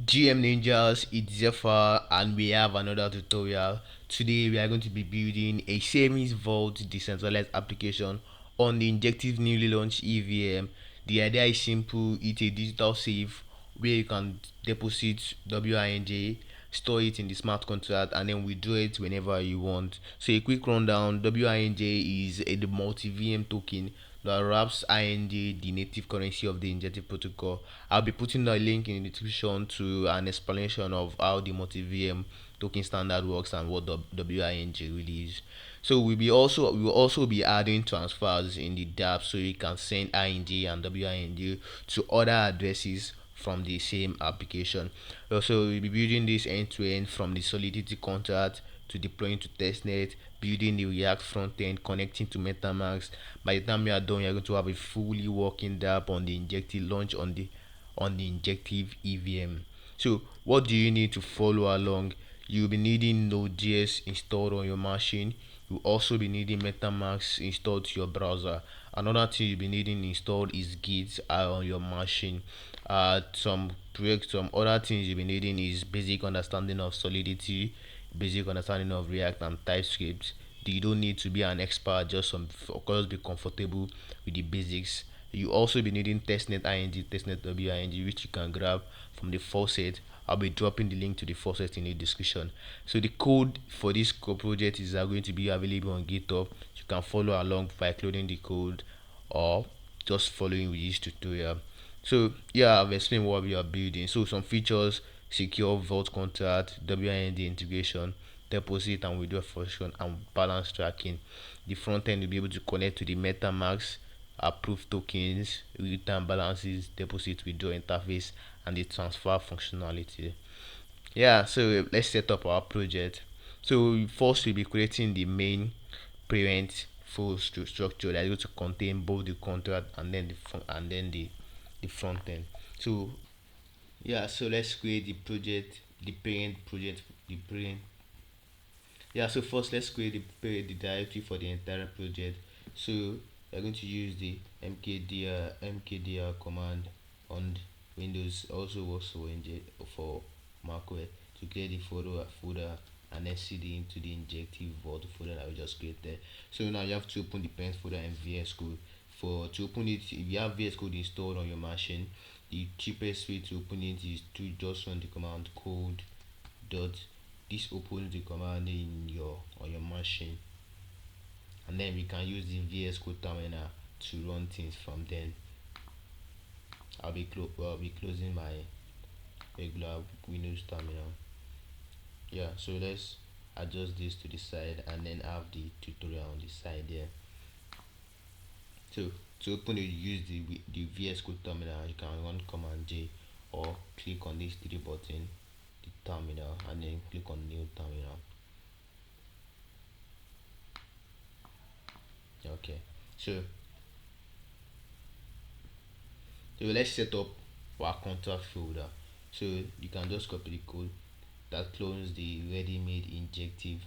GM Ninjas, it's Zephyr, and we have another tutorial. Today we are going to be building a savings vault decentralized application on the Injective newly launched EVM. The idea is simple. It's a digital save where you can deposit WINJ, store it in the smart contract, and then withdraw it whenever you want. So a quick rundown: WINJ is the multi-VM token that wraps INJ, the native currency of the Injective protocol. I'll be putting a link in the description to an explanation of how the multi-VM token standard works and what the WINJ really is. So we will also be adding transfers in the DApp so you can send INJ and WINJ to other addresses from the same application. Also, we'll be building this end to end from the Solidity contract to deploying to testnet, building the React front end, connecting to MetaMask. By the time you are done, you're going to have a fully working DApp on the Injective launch on the Injective EVM. So, what do you need to follow along? You'll be needing Node.js installed on your machine. You'll also be needing MetaMask installed to your browser. Another thing you'll be needing installed is Git on your machine. Some other things you'll be needing is basic understanding of Solidity, basic understanding of React and TypeScript. You don't need to be an expert, just of course be comfortable with the basics. You also be needing testnet ing, testnet wing, which you can grab from the faucet. I'll be dropping the link to the faucet in the description. So the code for this project is going to be available on GitHub. You can follow along by uploading the code or just following with this tutorial. So yeah, I've explained what we are building. So some features: secure vault contract, WIND integration, deposit and withdraw function, and balance tracking. The front end will be able to connect to the MetaMask, approve tokens, real-time balances, deposit withdraw interface, and the transfer functionality. Yeah, so let's set up our project. So first we'll be creating the main parent full structure that is going to contain both the contract and then the front and then the front end. So yeah, so let's create the project, the parent project, the parent. Yeah, so first let's create the directory for the entire project. So we're going to use the mkdir command on Windows, also works for macOS, to create the folder and then cd into the Injective vault folder that we just created. So now you have to open the parent folder and VS Code. For to open it, if you have VS Code installed on your machine, the cheapest way to open it is to just run the command code dot. This opens the command in your on your machine, and then we can use the VS Code terminal to run things from then. I'll be closing my regular Windows terminal. Yeah, so let's adjust this to the side and then have the tutorial on the side there. So to open it, use the VS Code terminal. You can run Command J or click on this three button, the terminal, and then click on new terminal. Okay, so let's set up our contract folder. So you can just copy the code that clones the ready-made Injective,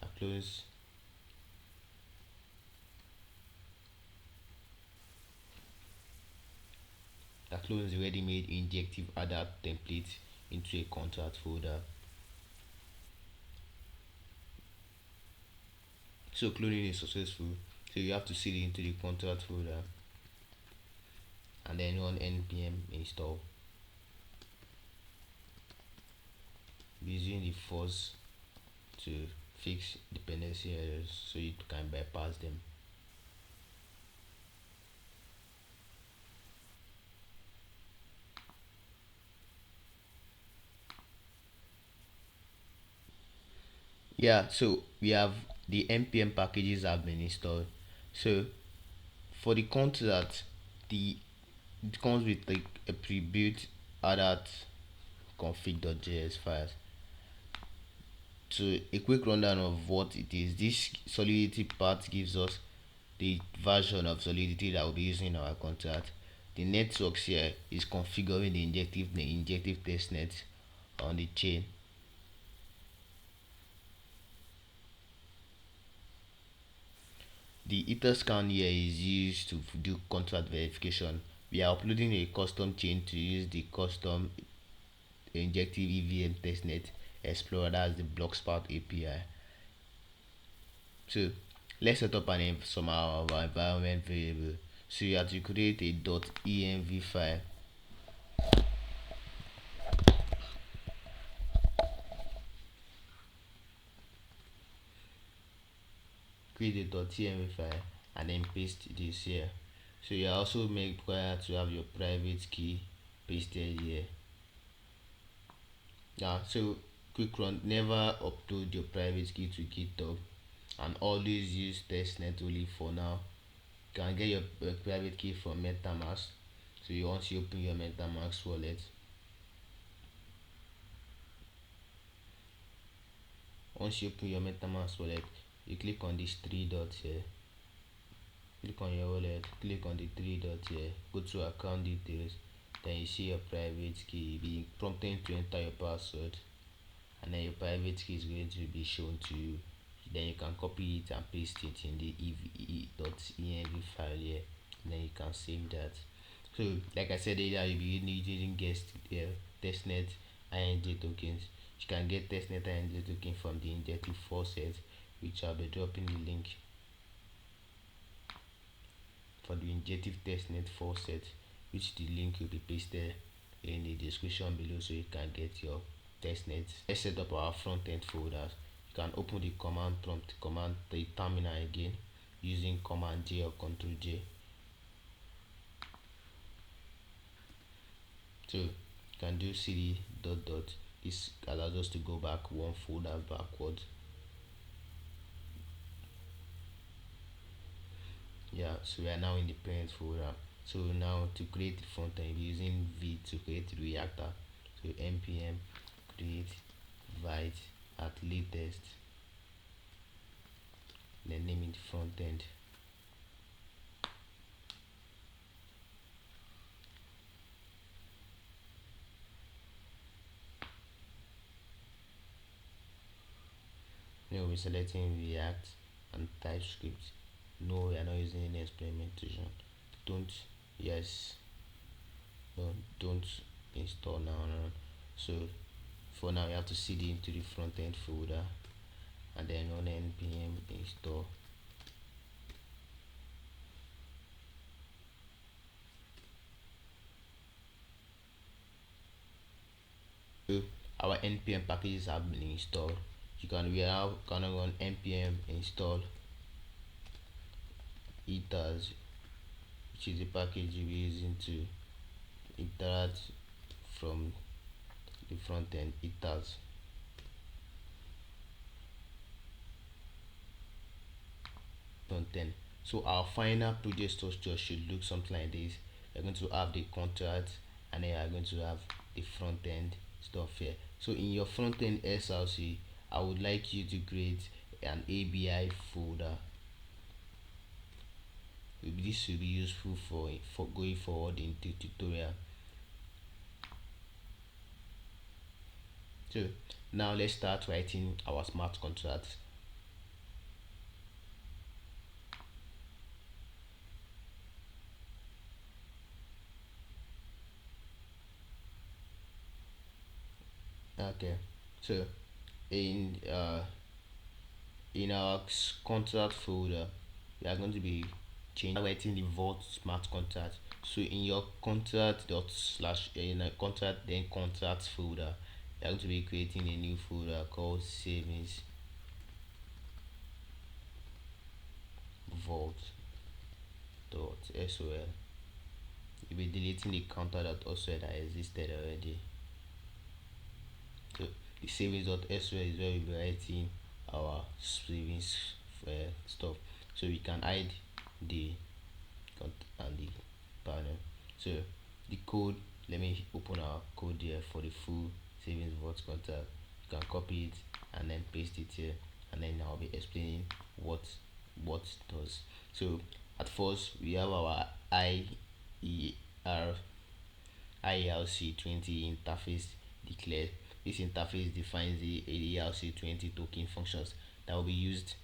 that clones the ready-made Injective adapt template into a contract folder. So cloning is successful. So you have to see it into the contract folder and then run npm install using the force to fix dependency errors so you can bypass them. Yeah, so we have the npm packages have been installed. So for the contract, the it comes with like a pre-built adapt config.js files. So a quick rundown of what it is: this Solidity part gives us the version of Solidity that we'll be using in our contract. The networks here is configuring the injective testnet on the chain. The ether scan here is used to do contract verification We are uploading a custom chain to use the custom injective EVM testnet explorer, that's the blockspout API. So let's set up some of our environment variable. So you have to create a .env file. Create a .env file and then paste this here. So you are also required to have your private key pasted here. Now, so quick run, never upload your private key to GitHub and always use testnet only for now. You can get your private key from MetaMask. So once you open your MetaMask wallet, you click on these three dots here. Click on your wallet, click on the three dots here, go to account details, then you see your private key, be prompting to enter your password, and then your private key is going to be shown to you. Then you can copy it and paste it in the .env file here, and then you can save that. So like I said earlier, you'll be using guest testnet INJ tokens. You can get testnet INJ token from the injective faucet, which I'll be dropping the link for the injective testnet faucet, which the link will be pasted in the description below, so you can get your testnet. Let's set up our front end folders. You can open the command prompt, command the terminal again using command J or control J. So you can do cd dot dot. This allows us to go back one folder backwards. Yeah, so we are now in the parent folder. So now to create the front end, using v to create the reactor. So npm create vite at latest, then name it front end. Now we're selecting React and TypeScript. No, we are not using any experimentation. Don't, yes, no, don't install now. No. So for now, you have to cd into the front end folder and then on npm install. So our npm packages have been installed. We are now gonna run npm install ethers, which is the package you'll be using to interact from the front end. Ethers. Front end. So our final project structure should look something like this. We're going to have the contract, and then we're going to have the front end stuff here. So in your front end SRC, I would like you to create an ABI folder. This will be useful for going forward into tutorial. So now let's start writing our smart contracts. Okay, so in our contract folder, we are going to be writing the vault smart contract. So in your contract dot slash in a contract then contracts folder, you are going to be creating a new folder called savings vault dot sol. You'll be deleting the counter dot sol that existed already. So the savings.sol is where we'll be writing our savings stuff. So we can hide the and the panel. So the code, let me open our code here for the full savings vault contract. You can copy it and then paste it here, and then I'll be explaining what does. So at first we have our IERC20 interface declared. This interface defines the ERC20 token functions that will be used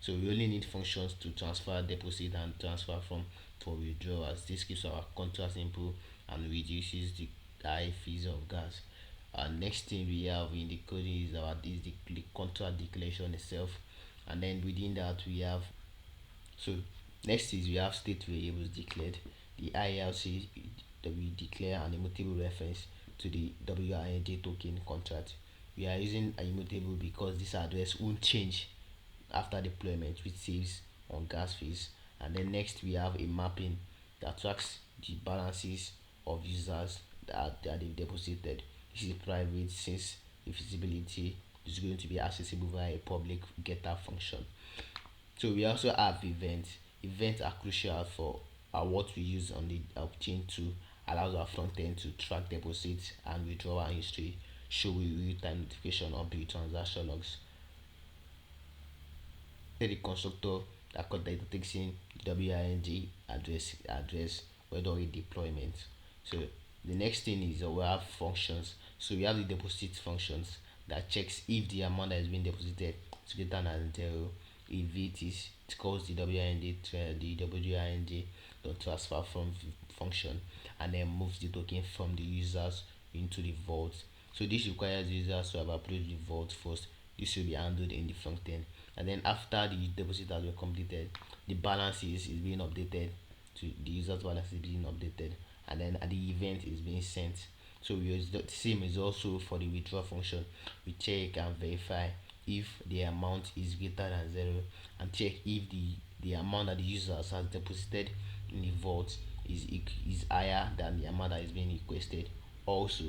So we only need functions to transfer deposit and transfer from for withdrawals. This keeps our contract simple and reduces the high fees of gas. Next thing we have in the coding is the contract declaration itself, and then within that we have, so next is we have state variables declared. The IRC that we declare an immutable reference to the WINJ token contract. We are using a immutable because this address won't change after deployment, which saves on gas fees. And then next we have a mapping that tracks the balances of users that they deposited. This is private since the feasibility is going to be accessible via a public getter function. So we also have events. Events are crucial for what we use on the chain to allows our front end to track deposits and withdrawal history, show real-time notification or build transaction logs. The constructor that takes in WING address where during deployment. So the next thing is we have functions. So we have the deposit functions that checks if the amount that is being deposited is greater than zero. If it calls the WING dot transfer from function and then moves the token from the users into the vault. So this requires users to have approved the vault first. This will be handled in the front end, and then after the deposit has been completed, the balance is being updated to the user's balance is being updated, and then at the event is being sent. So we use the same is also for the withdraw function. We check and verify if the amount is greater than zero, and check if the amount that the user has deposited in the vault is higher than the amount that is being requested. Also,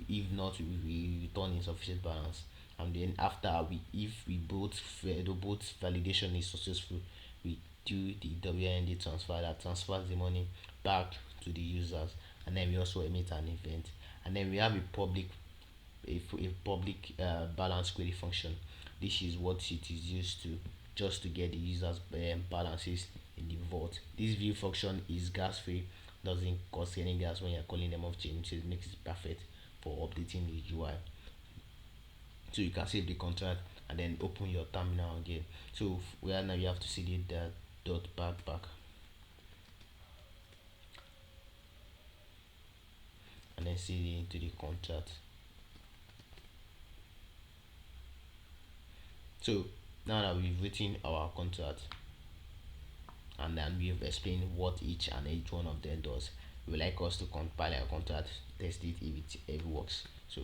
if not, we return insufficient balance. And then after we if we both validation is successful, we do the WND transfer that transfers the money back to the users, and then we also emit an event, and then we have a public balance query function. This is what it is used to just to get the users balances in the vault. This view function is gas free, doesn't cost any gas when you're calling them off chain, so it makes it perfect for updating the UI. So you can save the contract and then open your terminal again. So where now you have to see the dot back and then see into the contract. So now that we've written our contract and then we've explained what each and each one of them does, we would like us to compile our contract, test it if it works. So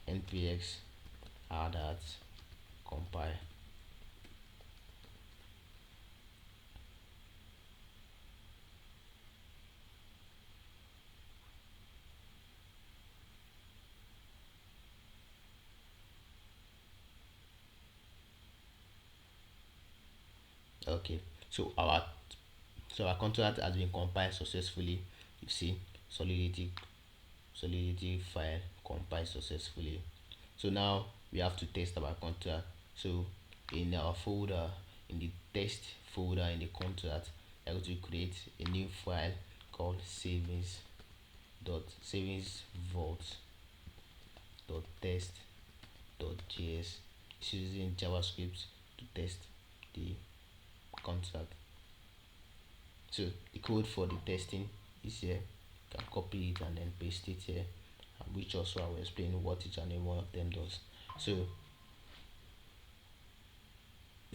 npx add that compile. Okay, so our contract has been compiled successfully. You see, solidity file compiled successfully. So now we have to test our contract. So in our folder, in the test folder in the contract, I'm going to create a new file called savings vault dot test dot js, using JavaScript to test the contract. So the code for the testing is here. You can copy it and then paste it here, which also I will explain what each and every one of them does. So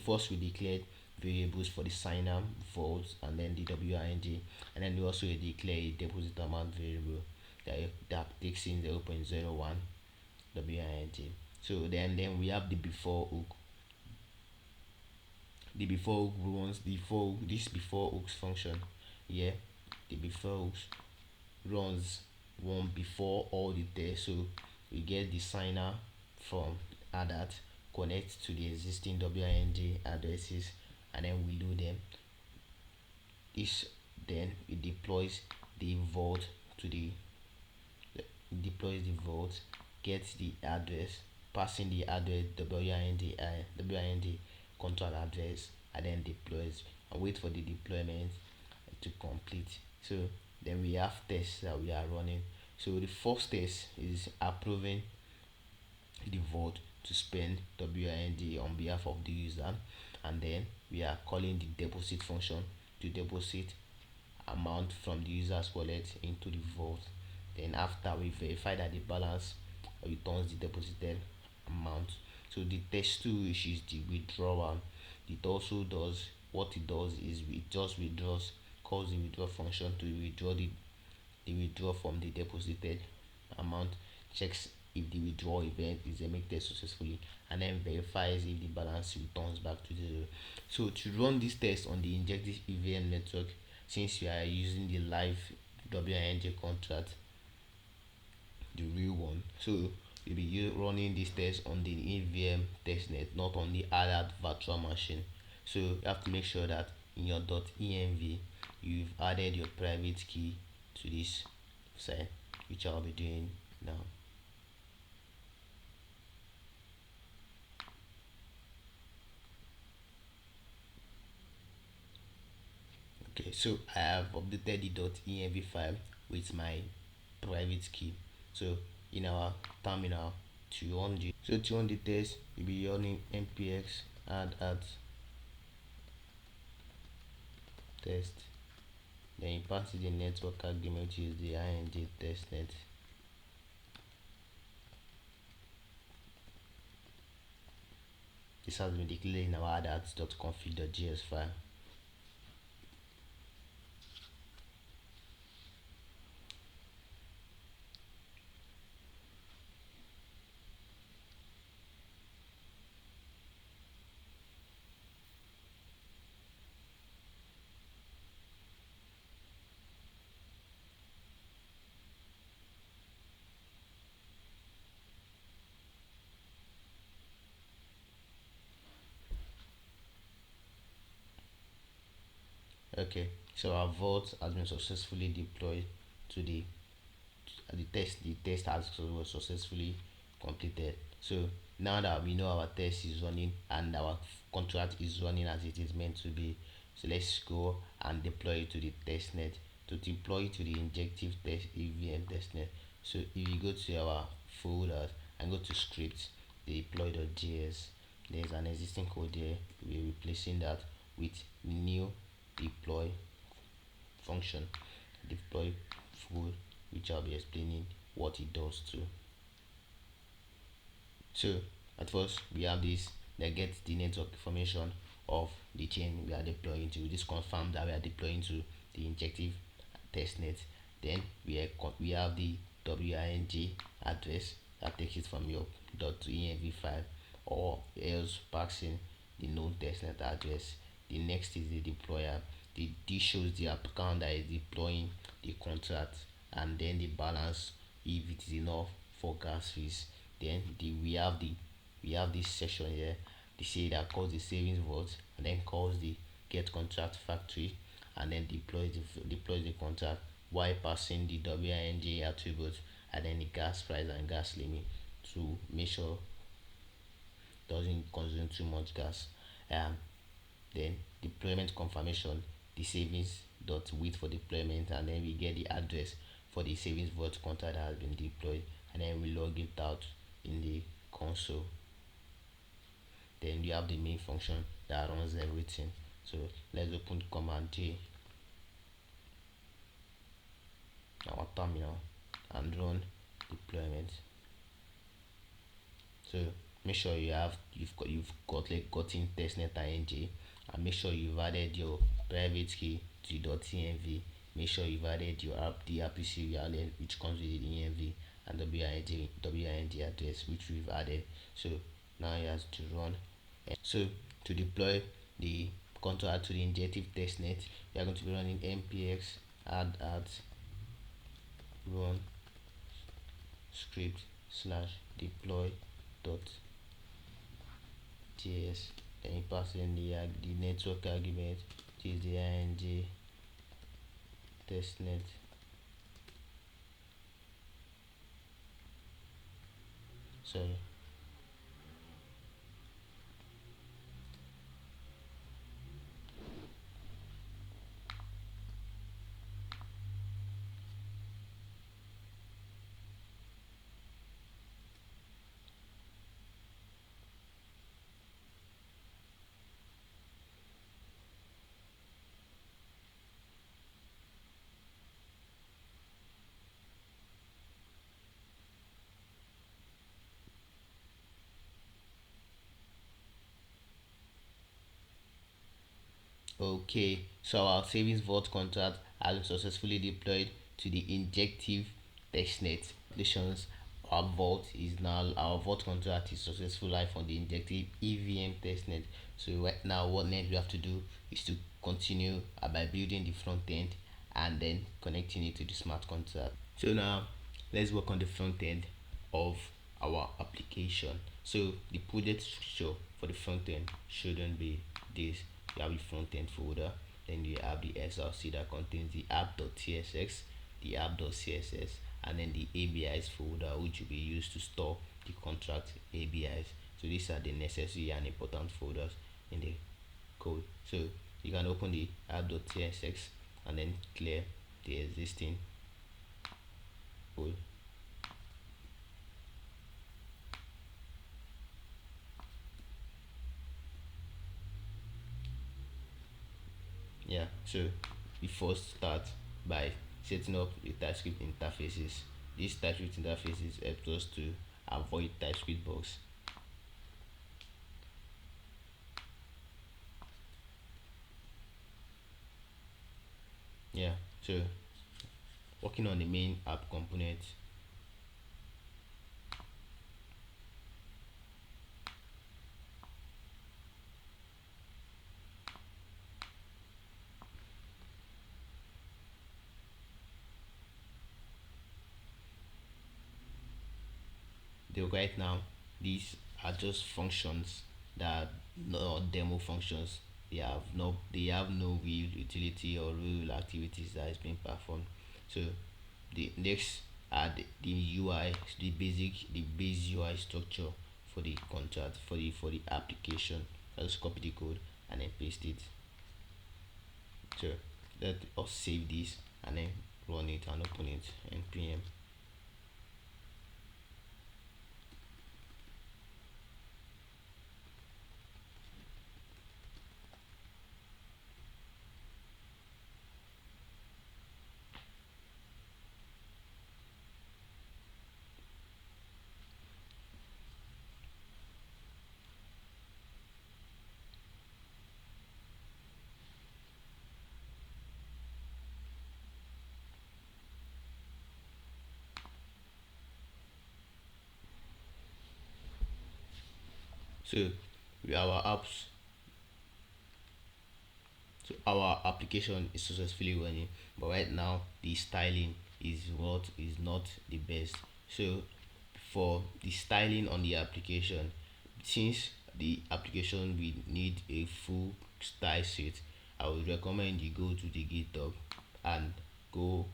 first we declared variables for the signer, vault, and then the WING, and then we also declare a deposit amount variable that takes in 0.01 WING. So then we have the before hook. The before hook runs this before hooks function. Yeah, the before hooks runs one before all the tests. So we get the signer from that, connect to the existing WING addresses, and then we load them. This then it deploys the vault to the gets the address, passing the address WIND contract address, and then deploys and wait for the deployment to complete. So then we have tests that we are running. So the first test is approving the vote to spend WIND on behalf of the user, and then we are calling the deposit function to deposit amount from the user's wallet into the vault. Then after we verify that the balance returns the deposited amount. So the test 2, which is the withdrawal, it also does, what it does is it just withdraws, calls the withdraw function to withdraw the withdraw from the deposited amount, checks if the withdrawal event is emitted successfully, and then verifies if the balance returns back to zero. So to run this test on the Injective EVM network, since we are using the live WINJ contract, the real one, so you'll be running this test on the EVM testnet, not on the other virtual machine. So you have to make sure that in your .env you've added your private key to this site, which I'll be doing now. Okay, so I have updated the .env file with my private key. So in our terminal, to run the test, you'll be running npx add at test, then you pass the network agreement, which is the INJ testnet. This has been declared in our add@config.js file. Okay, so our vault has been successfully deployed to the test was successfully completed. So now that we know our test is running and our contract is running as it is meant to be, so let's go and deploy it to the testnet. To deploy it to the Injective test EVM testnet, so if you go to our folders and go to scripts, deploy.js, there's an existing code there. We're replacing that with new deploy function, deploy full, which I'll be explaining what it does too. So at first we have this that gets the network information of the chain we are deploying to. This confirms that we are deploying to the Injective testnet. Then we have the WING address that takes it from your .env file, or else passing the known testnet address. The next is the deployer. This shows the account that is deploying the contract, and then the balance if it is enough for gas fees. Then we have this section here, the say that calls the savings vault, and then calls the get contract factory, and then deploys the contract while passing the WING attributes, and then the gas price and gas limit to make sure it doesn't consume too much gas. Then deployment confirmation, the savings dot wait for deployment, and then we get the address for the savings vault contract that has been deployed, and then we log it out in the console. Then we have the main function that runs everything. So let's open command J, our terminal, and run deployment. So make sure gotten testnet ing, and make sure you've added your private key to .env. Make sure you've added your the RPC wallet, which comes with the env, and WING address, which we've added. So now you have to run. So to deploy the contract to the Injective testnet, we are going to be running npx add at run script slash deploy dot js. Then you pass in the network argument, which is the ing testnet. Sorry. Okay, so our savings vault contract has been successfully deployed to the Injective testnet applications. Our vault contract is successful live on the Injective EVM testnet. So right now, what next we have to do is to continue by building the front end and then connecting it to the smart contract. So now let's work on the front end of our application. So the project structure for the front end shouldn't be this. You have the front end folder, then you have the SRC that contains the app.tsx, the app.css, and then the ABIs folder, which will be used to store the contract ABIs. So these are the necessary and important folders in the code. So you can open the app.tsx and then clear the existing code. Yeah, so we first start by setting up the TypeScript interfaces. These TypeScript interfaces help us to avoid TypeScript bugs. Yeah, so working on the main app component. Right now, these are just functions that are not demo functions. They have no real utility or real activities that is being performed. So the next are the UI, the base UI structure for the contract for the application. I just copy the code and then paste it. So let us save this and then run it and open it npm. So our apps so our application is successfully running, but right now the styling is what is not the best. So for the styling on the application, since the application we need a full style sheet, I would recommend you go to the GitHub and go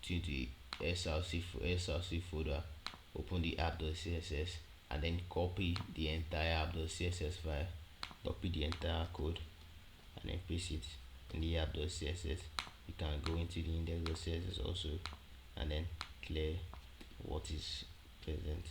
to the src folder, open the app.css, and then copy the entire app.css file, copy the entire code, and then paste it in the app.css. You can go into the index.css also and then clear what is present.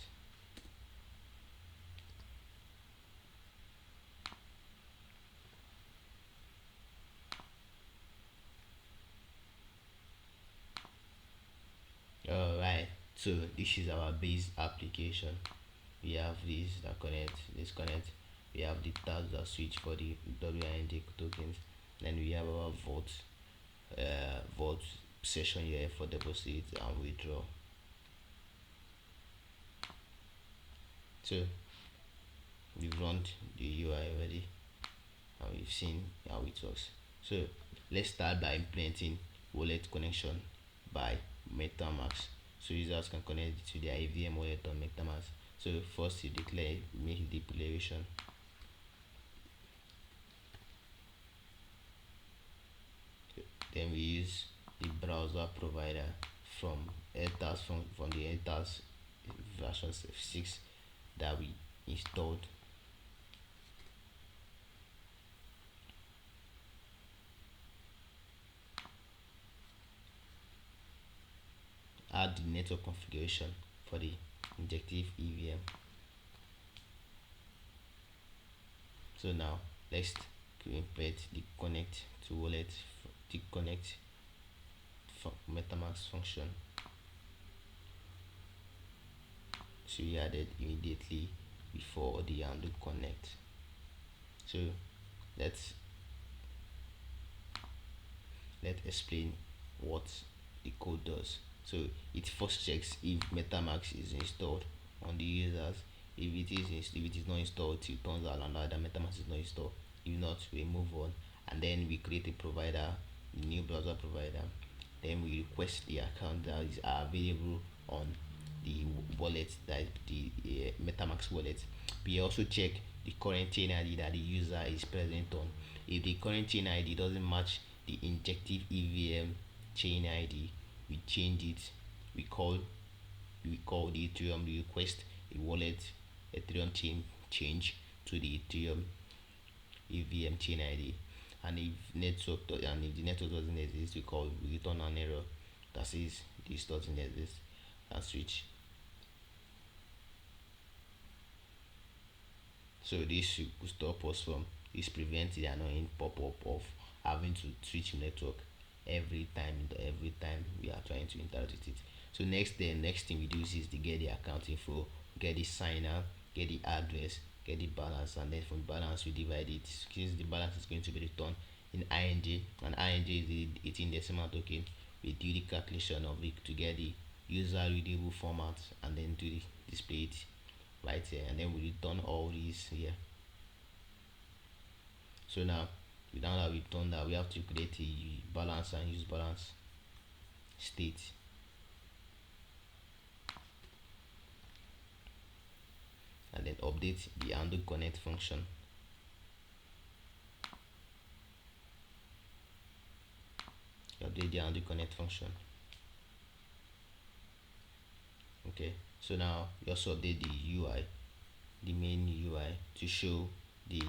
Alright, so this is our base application. We have this connect, we have the tabs that switch for the WIND tokens, then we have our vault session here for deposit and withdraw. So we've run the UI already and we've seen how it works. So let's start by implementing wallet connection by MetaMask. So users can connect to their EVM wallet on MetaMask. So first you make declaration. Then we use the browser provider from from the AirTags version 6 that we installed. Add the network configuration for the Injective EVM. So now let's implement the connect to wallet, the connect MetaMask function. So we added immediately before the handle connect. So let's let's explain what the code does. So it first checks if MetaMask is installed on the users. If it is not installed, it turns out that MetaMask is not installed. If not, we move on, and then we create a provider, a new browser provider. Then we request the account that is available on the wallet, that is the MetaMask wallet. We also check the current chain ID that the user is present on. If the current chain ID doesn't match the injective EVM chain ID, we change it. We call the Ethereum, we request a wallet Ethereum chain change to the Ethereum EVM chain ID. And if the network doesn't exist, we return an error that says this doesn't exist, and switch. So this should stop us from this prevents the annoying pop-up of having to switch network every time we are trying to interact with it. So the next thing we do is to get the account info, get the signer, get the address, get the balance, and then from balance we divide it. Since the balance is going to be returned in ING, and ING is the 18 decimal token, we do the calculation of it to get the user readable format, and then do the display it right here, and then we return all these here. So now that we've done that, we have to create a balance and use balance state, and then update the handle connect function. Update the handle connect function. Okay, so now we also update the UI, the main UI, to show the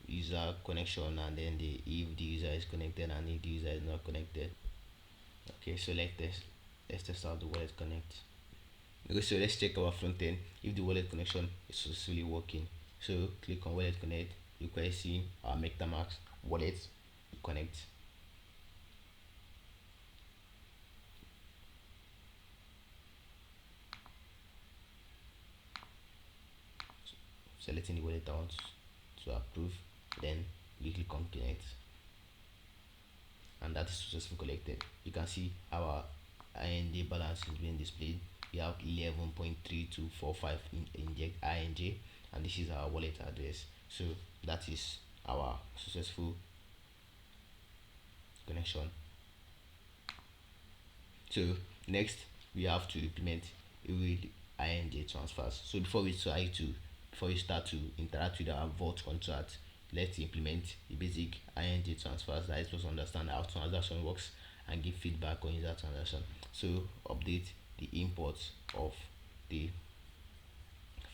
user connection, and then if the user is connected and if the user is not connected. Okay, so let's test out the wallet connect. Okay, so let's check our front end if the wallet connection is successfully working. So click on wallet connect, you can see our MetaMask wallet connect. Selecting the wallet I want to approve, then we click on connect, and that is successfully collected. You can see our IND balance is being displayed. We have 11.3245 in inject ING, and this is our wallet address. So that is our successful connection. So next we have to implement a real ING transfers. So before you start to interact with our vault contract, let's implement the basic ING transfers that helps us understand how transaction works and give feedback on user transaction. So update the imports of the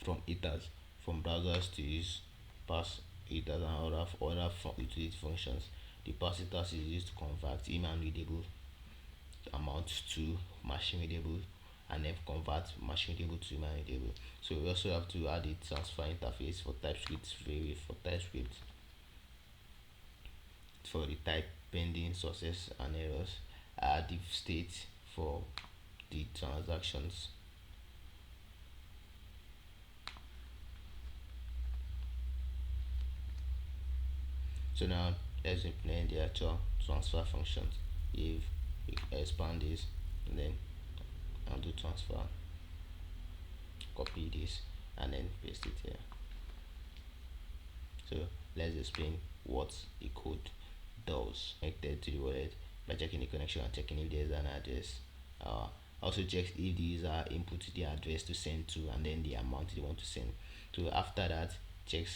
from ethers from browsers to use pass ethers and other utility functions. The pass ethers is used to convert human readable amounts to machine readable, and then convert machine readable to human readable. So we also have to add a transfer interface for TypeScript for the type pending success and errors, add if state for the transactions. So now let's implement the actual transfer functions. If we expand this, and then I'll do transfer, copy this, and then paste it here. So let's explain what the code does connected to the wallet by checking the connection and checking if there's an address. Also checks if the user input the address to send to, and then the amount they want to send. So after that, it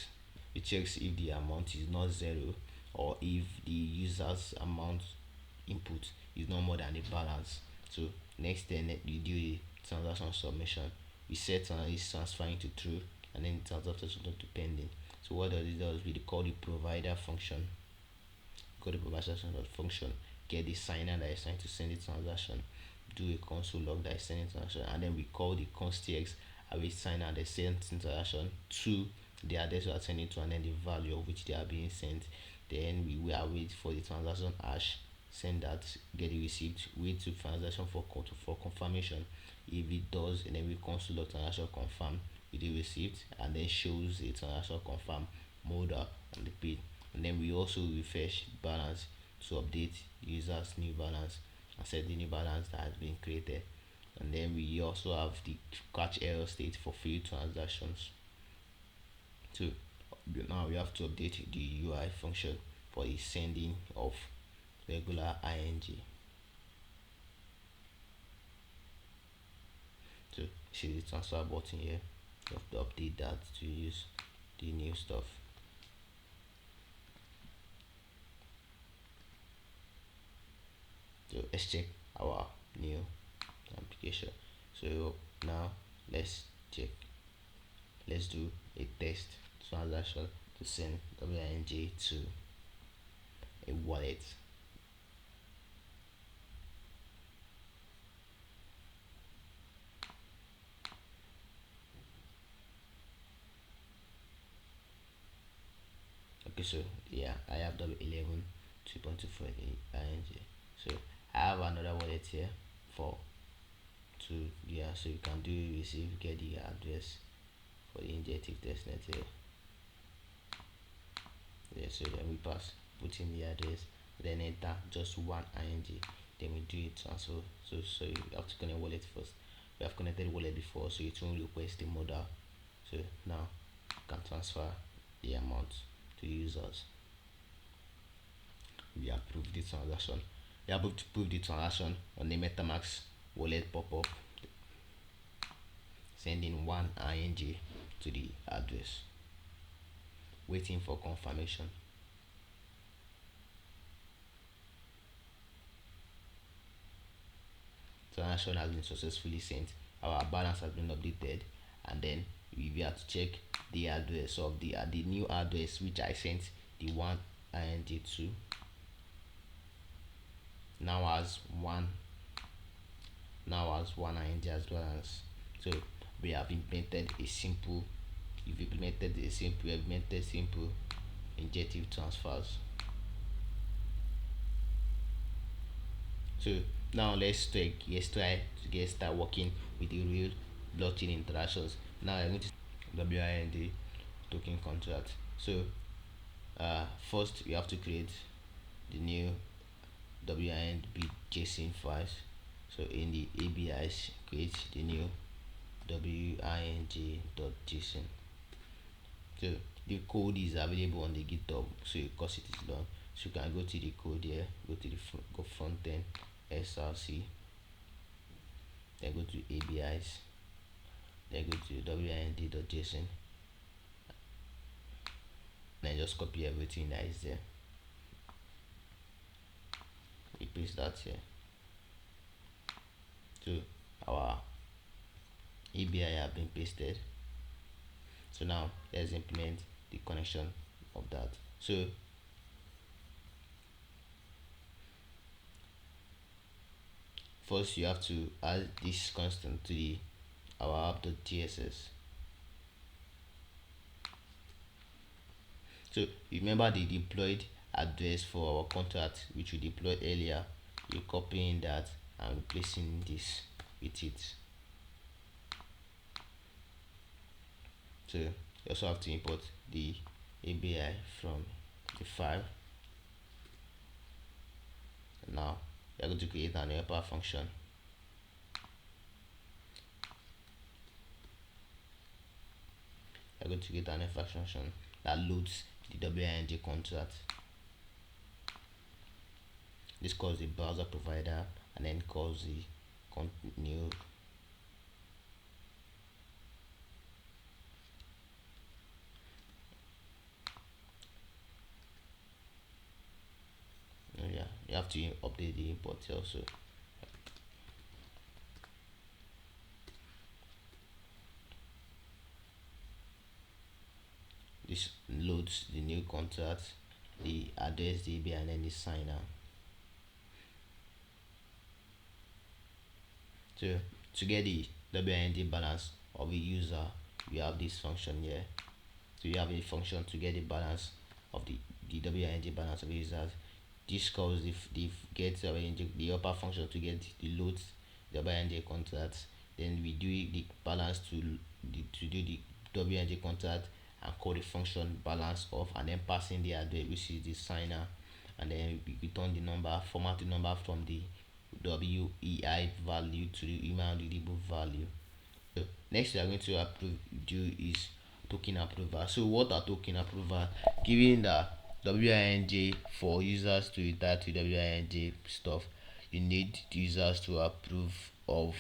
checks if the amount is not zero, or if the user's amount input is no more than the balance. So next, then we do the transaction submission. We set is transferring to true, and then transaction to pending. So what does it do? We call the provider function. Call the provider function. Get the signer that is trying to send the transaction. Do a console log that is sending transaction, and then we call the constx await signer that sends transaction to the address we are sending to, and then the value of which they are being sent. Then we will wait for the transaction hash, send that, get the receipt, wait to transaction for confirmation. If it does, and then we console log transaction confirm with the receipt, and then shows the transaction confirm mode on the page. And then we also refresh balance to update users new balance and set the new balance that has been created. And then we also have the catch error state for failed transactions. So now we have to update the UI function for the sending of regular ing. So see the transfer button here, you have to update that to use the new stuff. So let's check our new application. So now let's check, let's do a test transaction to send wing to a wallet. Okay, so yeah, I have W11 2.24 ing. So I have another wallet here for two. Yeah, so you can do receive, get the address for the injective testnet here. Yeah, so then we pass, put in the address, then enter just one ing, then we do it transfer. So you have to connect wallet first. We have connected wallet before, so it won't request the model. So now you can transfer the amount to users. We approve the transaction. We are able to prove the transaction on the MetaMask wallet pop-up, sending one ing to the address, waiting for confirmation. Transaction has been successfully sent, our balance has been updated, and then we have to check the address of the new address which I sent the one ing to. Now as one ing as well as, so we have implemented a simple, simple injective transfers. So now let's try to get start working with the real blockchain interactions. Now I'm going to WIND token contract. So first we have to create the new WIND JSON files. So in the ABIs, create the new WING.json. So the code is available on the GitHub, so because it is long, so you can go to the code here, go to the front end src, then go to ABIs, then go to WIND.json, then just copy everything that is there. We paste that here. So our ABI have been pasted. So now let's implement the connection of that. So first you have to add this constant to the our app.tss. So remember the deployed address for our contract which we deployed earlier. You're copying that and replacing this with it. So you also have to import the ABI from the file. Now we are going to create an helper function. We are going to create an helper function that loads the WING contract. This calls the browser provider and then calls the new yeah, you have to update the import also. This loads the new contract, the address, the ABI, and then the signer. So to get the WIND balance of a user, we have this function here. So you have a function to get the balance of the WIND balance of users. This calls the get the upper function to get the loads the WIND contract. Then we do the balance to do the WIND contract and call the function balance of, and then passing the address which is the signer, and then we return the number, format the number from the WEI value to the email readable value. So next we are going to do is token approval. So what are token approval? Given the WINJ, for users to retire to WINJ stuff, you need users to approve of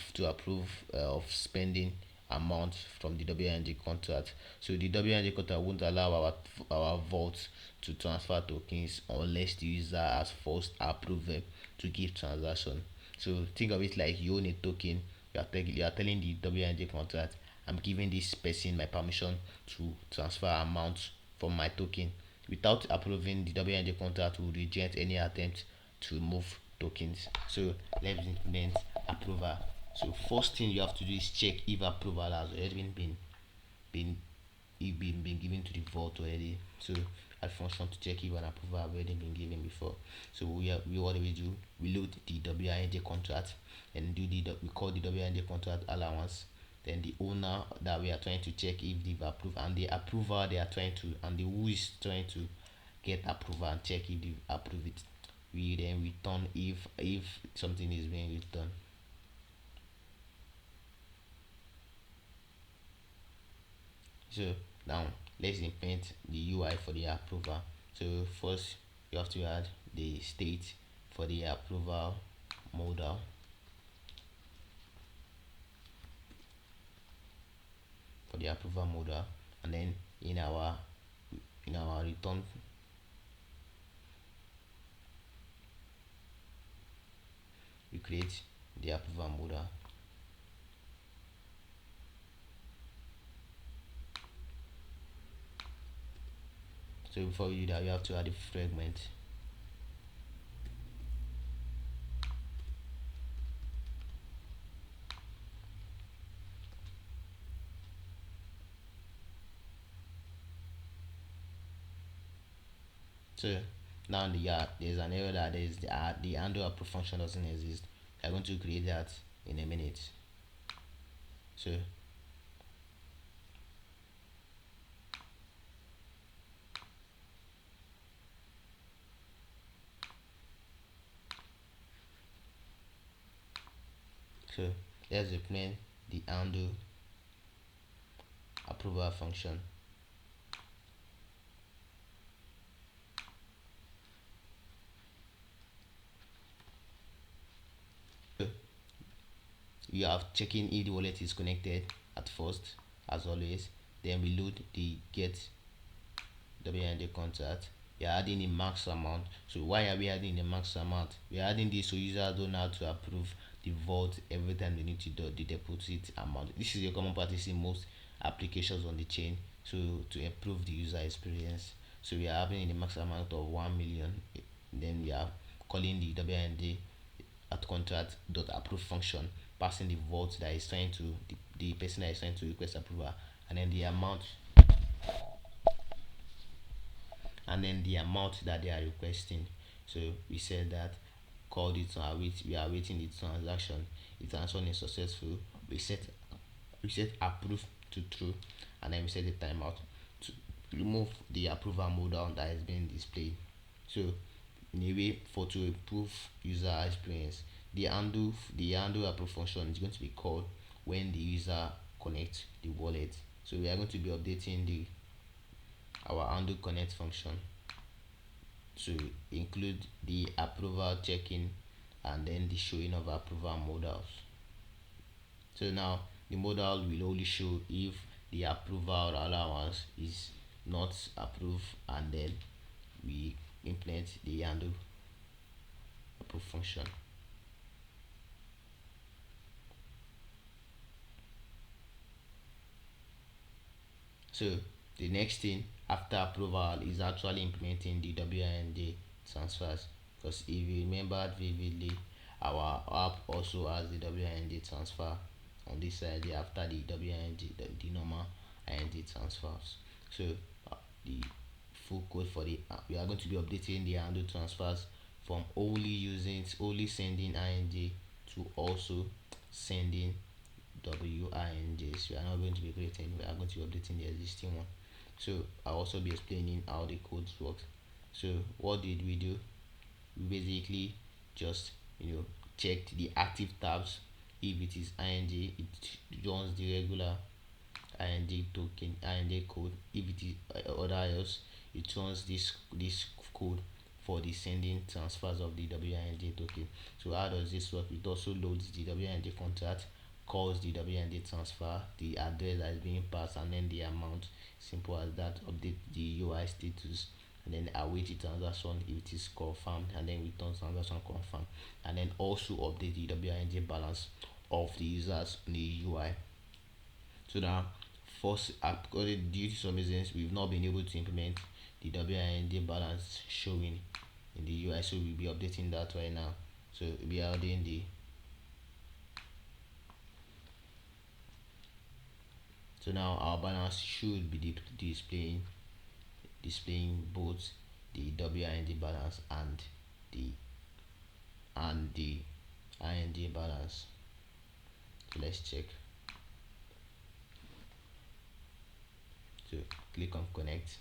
spending amount from the WINJ contract. So the WINJ contract won't allow our vault to transfer tokens unless the user has first approved them to give transaction. So think of it like you own a token, you are telling the WNJ contract, I'm giving this person my permission to transfer amount from my token. Without approving, the WNJ contract will reject any attempt to move tokens. So let's implement approval. So first thing you have to do is check if approval has already been been given to the vault already. So add function to check if an approval have already been given before. So what do we do? We load the WINJ contract and we call the WINJ contract allowance. Then the owner that we are trying to check if they've approved, and the approval they are trying to, and the who is trying to get approval and check if they approve it. We then return if something is being returned. So now let's implement the UI for the approval. So first you have to add the state for the approval modal. For the approval modal, and then in our return, we create the approval modal. So before we do that, we have to add a fragment. So now there's an error that is the handle approve function doesn't exist. We are going to create that in a minute. So let's implement the handle approval function. So we have checking if the wallet is connected at first, as always. Then we load the get WNJ contract. We are adding the max amount. So why are we adding the max amount? We are adding this so users don't have to approve the vault every time they need to do the deposit amount. This is a common practice in most applications on the chain. So to improve the user experience, so we are having the max amount of 1 million. Then we are calling the WNJ at contract dot approve function, passing the vault that is trying to the person that is trying to request approval, and then the amount that they are requesting. So we said that called it we are waiting the transaction. The transaction is successful. We set approve to true, and then we set the timeout to remove the approval modal that is being displayed. So in a way, for to improve user experience, the handle approve function is going to be called when the user connects the wallet. So we are going to be updating our handle connect function to include the approval checking and then the showing of approval modals. So now the modal will only show if the approval allowance is not approved, and then we implement the handle approve function. So the next thing after approval is actually implementing the WIND transfers, because if you remember vividly, our app also has the WIND transfer on this side after the WIND, the normal IND transfers. So the full code for we are going to be updating the handle transfers from only sending IND to also sending WINJs. We are not going to be creating, we are going to be updating the existing one. So I'll also be explaining how the codes work. So what did we do? we basically just check the active tabs. If it is ing, it runs the regular ing token, ing code. If it is other else, it runs this code for the sending transfers of the WIND token. So how does this work? It also loads the WIND contract, calls the WIND transfer, the address that is being passed, and then the amount. Simple as that. Update the UI status, and then await the transaction if it is confirmed, and then return transaction confirmed, and then also update the WIND balance of the users in the UI. So now, first, according due to some reasons, we've not been able to implement the WIND balance showing in the UI, so we'll be updating that right now. So we'll be adding the so now our balance should be displaying both the WIND balance the the IND balance. So let's check. So click on connect.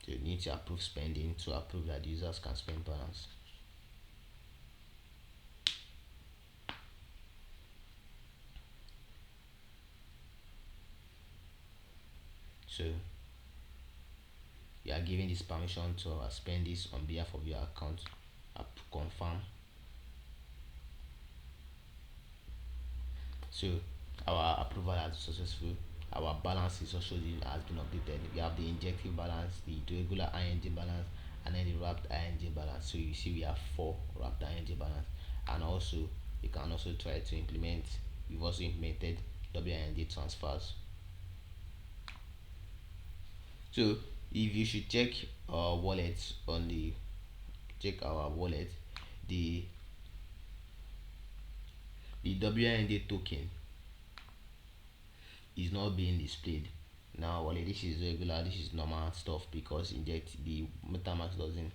So you need to approve spending to approve that users can spend balance. So you are giving this permission to spend this on behalf of your account. Confirm. So our approval has successful. Our balance is also has been updated. We have the injective balance, the regular ing balance, and then the wrapped ing balance. So you see we have 4 wrapped ing balance, and also you can also try to implement. We've also implemented WIND transfers. So if you should check our wallet on the check our wallet, the WIND token is not being displayed. Now wallet, this is regular, this is normal stuff, because inject the MetaMask doesn't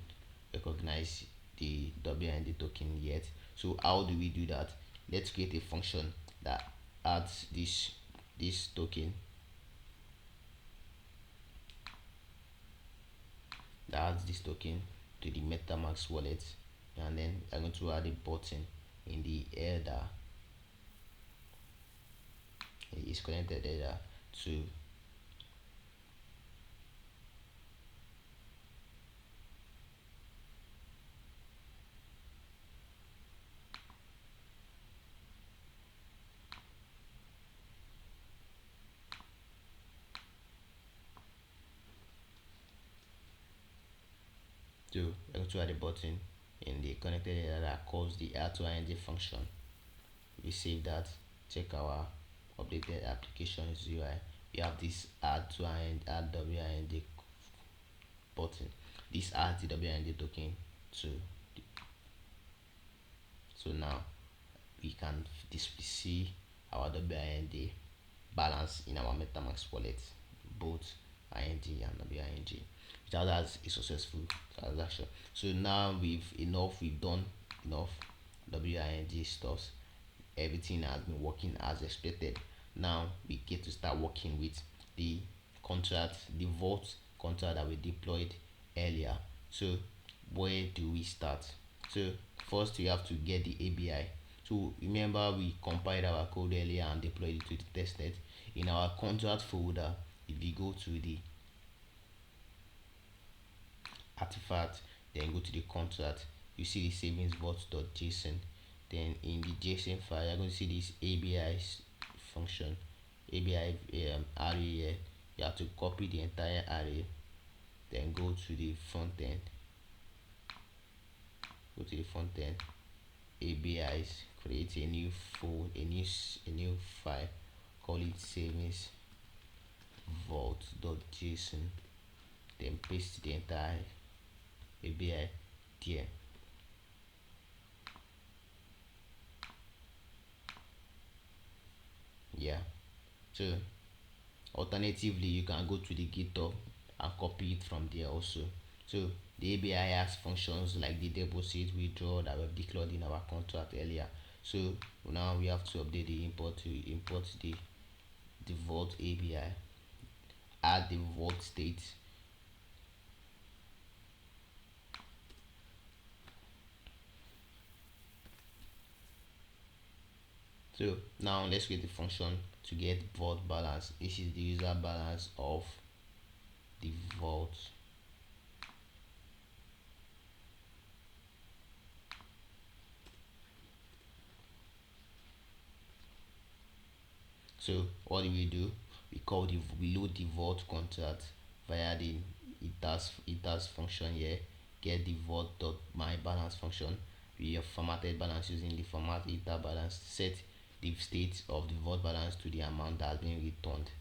recognize the WIND token yet. So how do we do that? Let's create a function that adds this token, to the MetaMask wallet, and then I'm going to add a button in the header. It is connected header to add a button in the connected header that calls the add to IND function. We save that. Check our updated applications UI. We have this add to add WIND button. This adds the WIND token to so now we can see our WIND balance in our MetaMask wallet, both ING and WING. That has a successful transaction. So now we've done enough WING stuff. Everything has been working as expected. Now we get to start working with the contract, the vault contract that we deployed earlier. So where do we start? So first we have to get the ABI. So remember we compiled our code earlier and deployed it to the testnet. In our contract folder, if you go to the artifact, then go to the contract, you see the savings vault.json. Then in the JSON file, you're going to see this ABI function, ABI array here. You have to copy the entire array, then go to the front end, ABIs, create a new a new file, call it savings vault.json, then paste the entire ABI there. Yeah, so alternatively you can go to the GitHub and copy it from there also. So the ABI has functions like the deposit, withdraw that we've declared in our contract earlier. So now we have to update the import to import the vault ABI, add the vault state, So now let's create a function to get vault balance. This is the user balance of the vault. So what do? We load the vault contract via the it does function here. Get the vault dot my balance function. We have formatted balance using the format iter balance. Set the state of the vault balance to the amount that has been returned.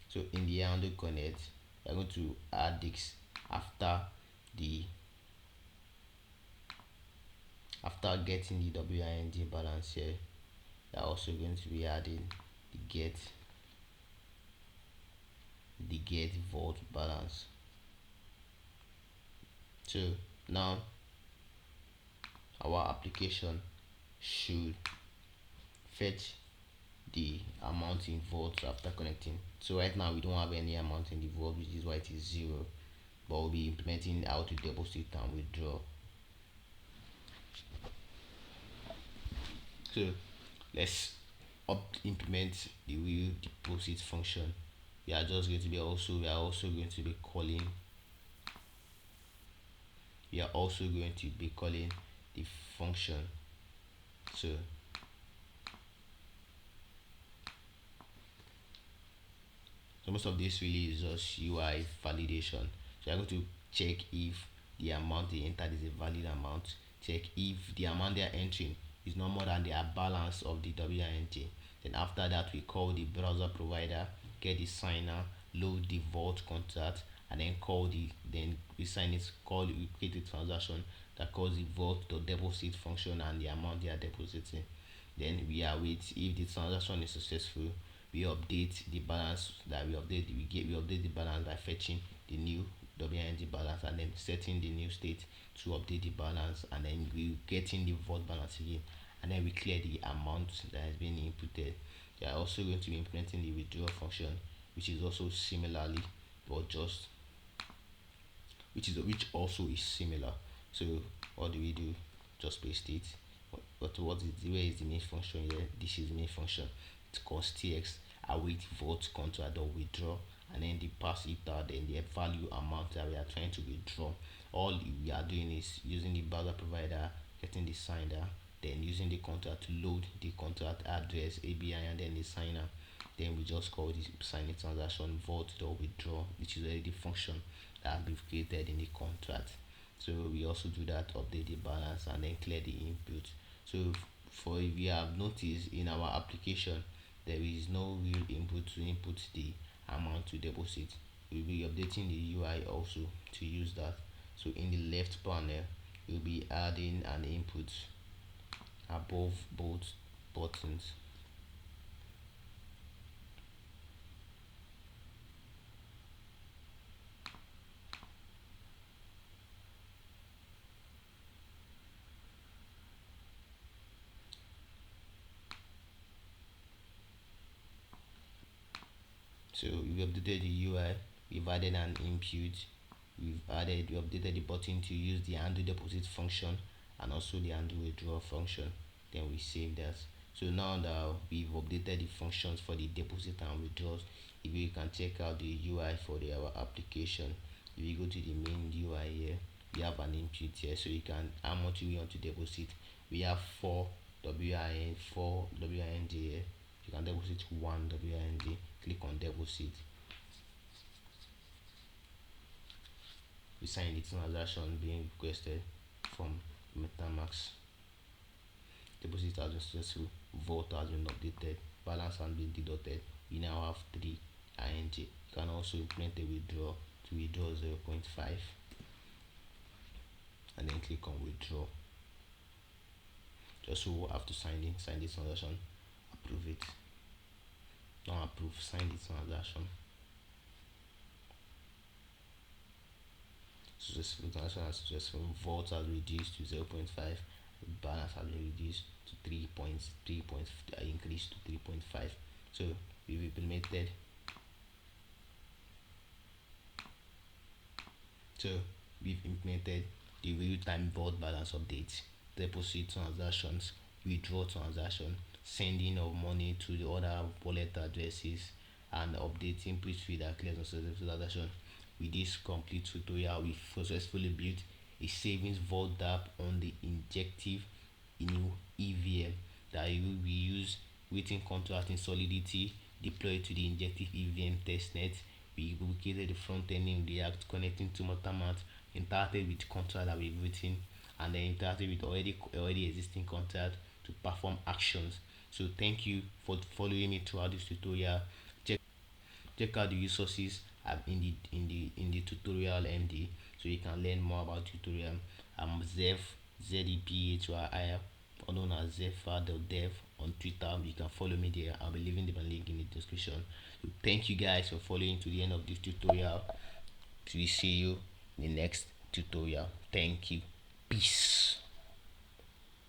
So in the handle connect, we're going to add this after the after getting the WIND balance here. We're also going to be adding the get vault balance. So now our application should fetch the amount in vault after connecting. So right now we don't have any amount in the vault, which is why it is 0, but we'll be implementing how to deposit and withdraw. So let's implement the will deposit function. We are also going to be calling the function. So most of this really is just UI validation. So I'm going to check if the amount they entered is a valid amount. Check if the amount they are entering is no more than their balance of the WINT. Then after that, we call the browser provider, get the signer, load the vault contract, and then we create a transaction that calls the vault to deposit function and the amount they are depositing. Then we await if the transaction is successful. We update the balance that we update the balance by fetching the new WIND balance and then setting the new state to update the balance, and then we getting the vault balance again, and then we clear the amount that has been inputted. We are also going to be implementing the withdraw function, which is also similarly, but just which also is similar. So what do? Just paste it. Where is the main function here? This is the main function. It calls tx await vault contract or withdraw, and then the pass iter, then the value amount that we are trying to withdraw. All we are doing is using the browser provider, getting the signer, then using the contract to load the contract address ABI, and then the signer. Then we just call this signing transaction vault or withdraw, which is already the function that we've created in the contract. So we also do that, update the balance, and then clear the input. So for if you have noticed in our application, there is no real input to input the amount to deposit. We'll be updating the UI also to use that. So in the left panel, we'll be adding an input above both buttons. So we've updated the UI, we've added an input, we updated the button to use the undo deposit function and also the undo withdraw function. Then we save that. So now that we've updated the functions for the deposit and withdrawals, if you can check out the UI for our application, if you go to the main UI here, we have an input here, so you can how much we want to deposit. We have 4 WIND here. You can deposit 1 WIND. Click on deposit. We sign the transaction being requested from MetaMask. Deposit has been successful. Vault has been updated. Balance has been deducted. We now have 3 ING. You can also implement a withdraw to withdraw 0.5, and then click on withdraw. Just so we'll have to sign this transaction, approve it. Now approve, sign the transaction. Successful transaction has successful. Vault has reduced to 0.5. Balance has been reduced to 3 points. 3 points increased to 3.5. So we've implemented. So we've implemented the real-time vault balance update deposit transactions, withdraw transaction, sending of money to the other wallet addresses, and updating push feed that clears on successful transaction. With this complete tutorial, we successfully built a savings vault DApp on the Injective new EVM that we use waiting contract in Solidity, deployed to the Injective EVM testnet. We created the front end in React, connecting to MetaMask, interacted with contract that we've written, and then interacted with already existing contract to perform actions. So thank you for following me throughout this tutorial. Check out the resources in the tutorial MD so you can learn more about tutorial. I'm Zephy, or known as Zephyr.dev on Twitter. You can follow me there. I'll be leaving the link in the description. So thank you guys for following to the end of this tutorial. We see you in the next tutorial. Thank you. Peace.